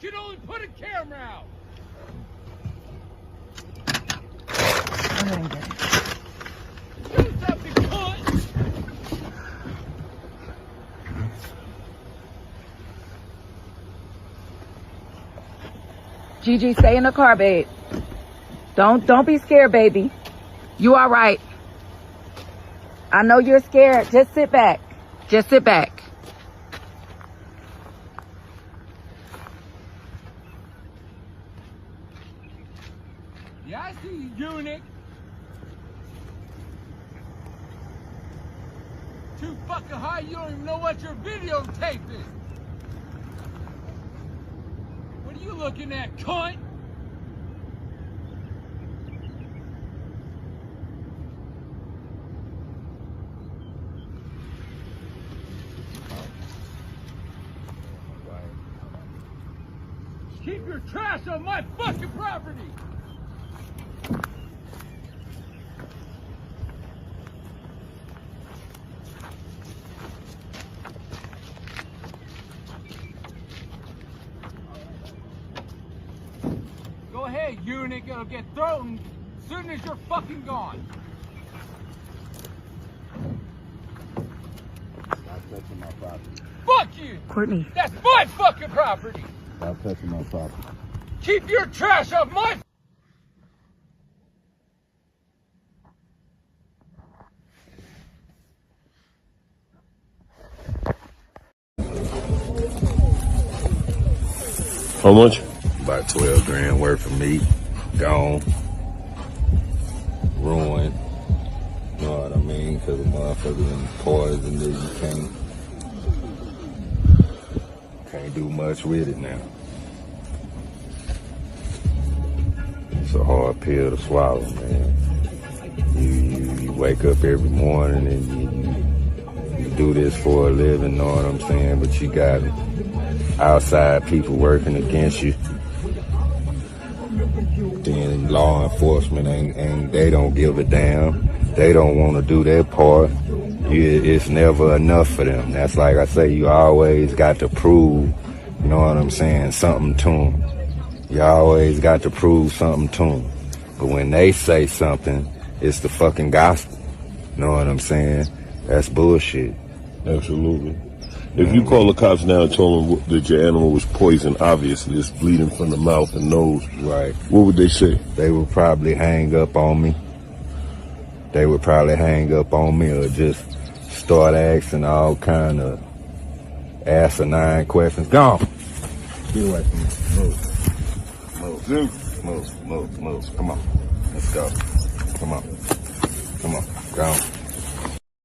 can only put a camera out. Go ahead and get it. Do something, cunt. Gigi, stay in the car, babe. Don't be scared, baby. You all right. I know you're scared. Just sit back. Just sit back. Yeah, I see you, eunuch. Too fucking high, you don't even know what you're videotaping. What are you looking at, cunt? Keep your trash on my fucking property! Go ahead, eunuch, it'll get thrown as soon as you're fucking gone. Stop touching my property. Fuck you! Courtney. That's my fucking property! Stop touching my property. Keep your trash off my... How much? About 12 grand worth of meat. Gone. Ruined. You know what I mean? Because the motherfucker and poison that you can't do much with it now. It's a hard pill to swallow, man. You wake up every morning and you do this for a living, know what I'm saying? But you got outside people working against you. Then law enforcement ain't they don't give a damn. They don't want to do their part. It's never enough for them. That's like I say, you always got to prove, you know what I'm saying, something to them. You always got to prove something to them. But when they say something, it's the fucking gospel. You know what I'm saying? That's bullshit. Absolutely. If you call the cops now and told them that your animal was poisoned, obviously it's bleeding from the mouth and nose. Right. What would they say? They would probably hang up on me. They would probably hang up on me or just start asking all kind of asinine questions. Gone. Get away from me. Move. Come on. Let's go. Come on. Go.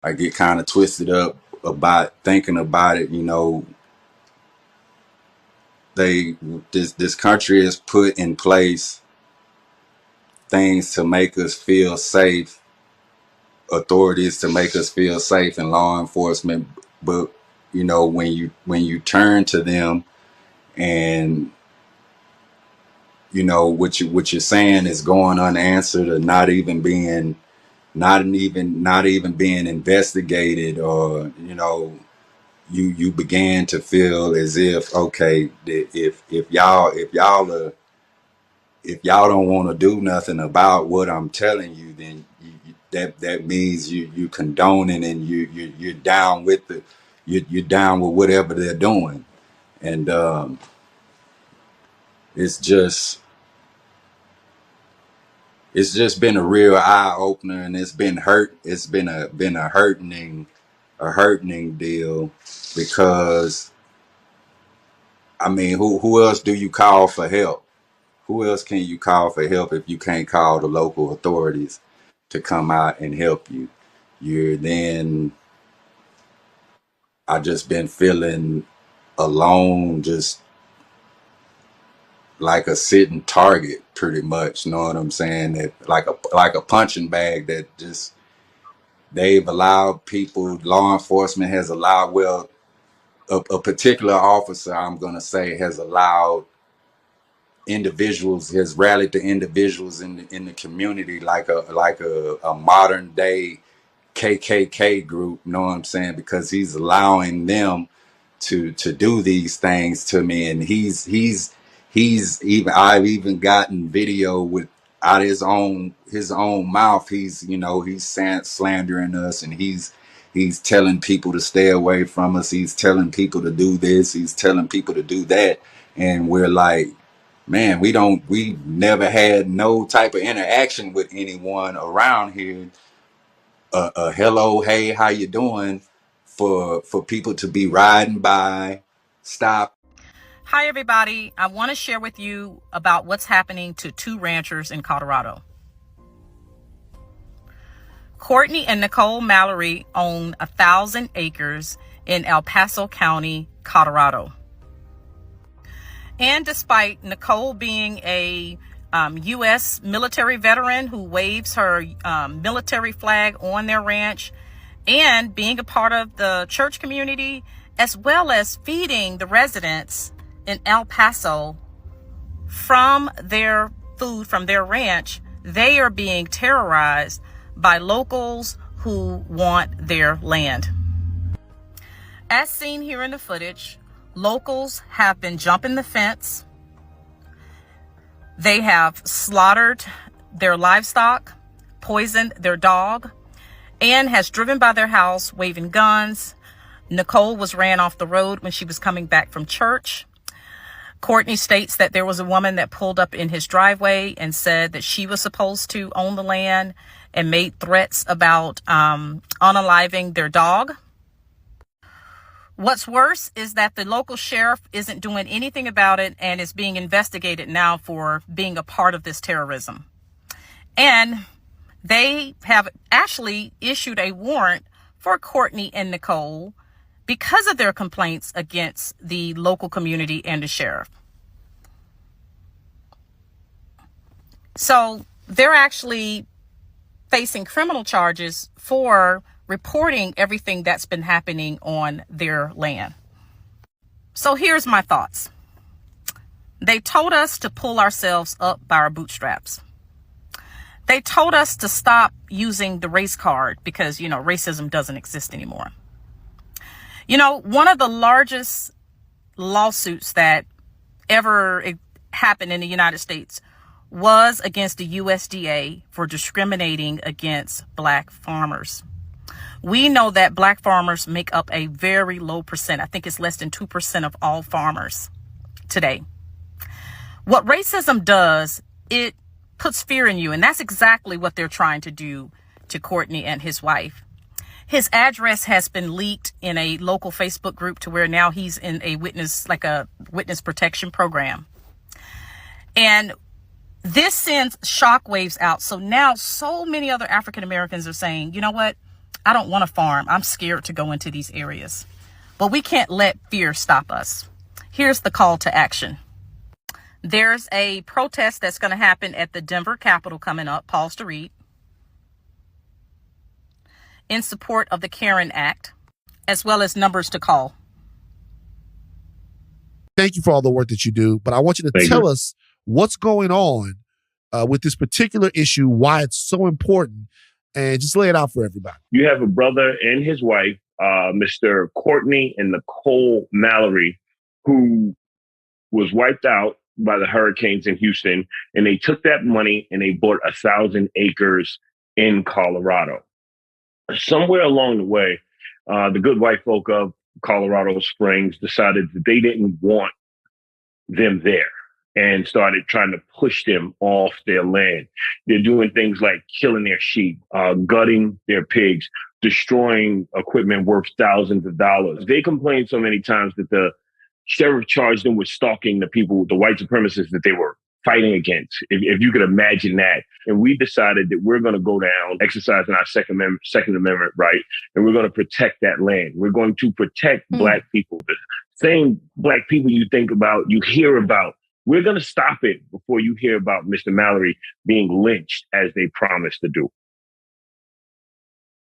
I get kind of twisted up about thinking about it, you know. This country has put in place things to make us feel safe, authorities to make us feel safe, and law enforcement. But you know, when you turn to them, and you know what you're saying is going unanswered, or not even being investigated, or you know, you began to feel as if, okay, if y'all don't want to do nothing about what I'm telling you, then that means you condoning, and you're down with you're down with whatever they're doing. And it's just been a real eye opener, and it's been a hurting deal, because I mean, who else do you call for help? Who else can you call for help if you can't call the local authorities to come out and help you? I just been feeling alone, just like a sitting target, pretty much. You know what I'm saying? That like a punching bag that just they've allowed people. Law enforcement has allowed, well, a particular officer, I'm gonna say, has allowed individuals, has rallied the individuals in the community like a modern day KKK group. You know what I'm saying? Because he's allowing them to do these things to me, and he's I've even gotten video with out his own mouth. He's slandering us, and he's telling people to stay away from us. He's telling people to do this. He's telling people to do that. And we're like, man, we never had no type of interaction with anyone around here. Hello, hey, how you doing? For people to be riding by, stop. Hi, everybody. I want to share with you about what's happening to two ranchers in Colorado. Courtney and Nicole Mallory own 1,000 acres in El Paso County, Colorado. And despite Nicole being a U.S. military veteran who waves her military flag on their ranch, and being a part of the church community, as well as feeding the residents in El Paso from their food from their ranch, they are being terrorized by locals who want their land. As seen here in the footage, locals have been jumping the fence. They have slaughtered their livestock, poisoned their dog, and has driven by their house waving guns. Nicole was ran off the road when she was coming back from church. Courtney states that there was a woman that pulled up in his driveway and said that she was supposed to own the land and made threats about unaliving their dog. What's worse is that the local sheriff isn't doing anything about it and is being investigated now for being a part of this terrorism. And they have actually issued a warrant for Courtney and Nicole because of their complaints against the local community and the sheriff. So they're actually facing criminal charges for reporting everything that's been happening on their land. So here's my thoughts. They told us to pull ourselves up by our bootstraps. They told us to stop using the race card because, racism doesn't exist anymore. One of the largest lawsuits that ever happened in the United States was against the USDA for discriminating against Black farmers. We know that Black farmers make up a very low percent. I think it's less than 2% of all farmers today. What racism does, it puts fear in you. And that's exactly what they're trying to do to Courtney and his wife. His address has been leaked in a local Facebook group to where now he's in a witness protection program. And this sends shockwaves out. So now so many other African Americans are saying, you know what? I don't want to farm. I'm scared to go into these areas. But we can't let fear stop us. Here's the call to action. There's a protest that's going to happen at the Denver Capitol coming up. Pause to read. In support of the Karen Act, as well as numbers to call. Thank you for all the work that you do, but I want you to tell us what's going on with this particular issue, why it's so important, and just lay it out for everybody. You have a brother and his wife, Mr. Courtney and Nicole Mallory, who was wiped out by the hurricanes in Houston, and they took that money and they bought 1,000 acres in Colorado. Somewhere along the way, the good white folk of Colorado Springs decided that they didn't want them there and started trying to push them off their land. They're doing things like killing their sheep, gutting their pigs, destroying equipment worth thousands of dollars. They complained so many times that the sheriff charged them with stalking the people, the white supremacists that they were fighting against, if you could imagine that. And we decided that we're going to go down, exercising our Second Amendment right, and we're going to protect that land. We're going to protect Black people. The same Black people you think about, you hear about. We're going to stop it before you hear about Mr. Mallory being lynched as they promised to do.